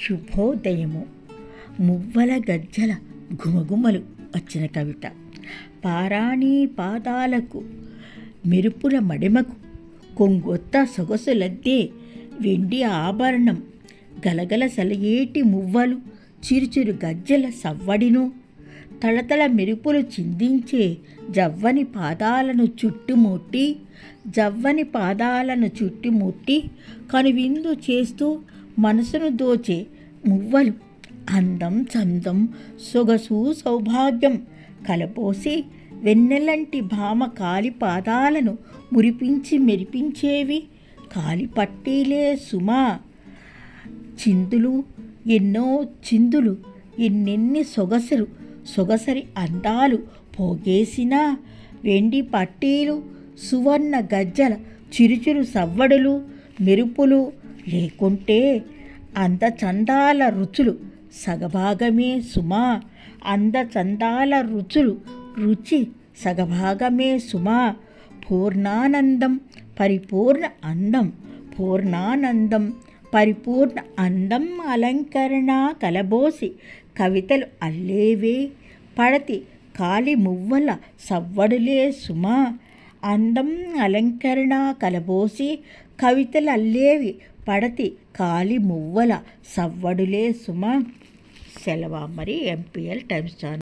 శుభోదయము. మువ్వల గజ్జల ఘుమఘుమలు వచ్చిన కవిత. పారాణీ పాదాలకు మెరుపుల మడిమకు కొంగొత్త సొగసులద్దే వెండి ఆభరణం గలగల సలయేటి మువ్వలు చిరుచిరు గజ్జల సవ్వడిను తళతళ మెరుపులు చిందించే జవ్వని పాదాలను చుట్టుముట్టి కనువిందు చేస్తూ మనసును దోచే మువ్వలు అందం చందం సొగసు సౌభాగ్యం కలపోసి వెన్నెలంటి భామ కాలి పాదాలను మురిపించి మెరిపించేవి కాలిపట్టీలే సుమా. చిందులు ఎన్నెన్ని సొగసరి అందాలు పోగేసిన వెండి పట్టీలు సువర్ణ గజ్జల చిరుచిరు సవ్వడులు మెరుపులు లేకుంటే అందచందాల రుచులు సగభాగమే సుమా. అందచందాల రుచి సగభాగమే సుమా. పూర్ణానందం పరిపూర్ణ అందం అలంకరణ కలబోసి కవితలు అల్లేవే పడతి కాలి మువ్వల సవ్వడులే సుమా. అందం అలంకరణ కలబోసి కవితలు అల్లేవి పడతి కాలి మువ్వల సవ్వడులే సుమా. సెలవా. మరి ఎంపీఎల్ టైమ్స్ ఛానల్.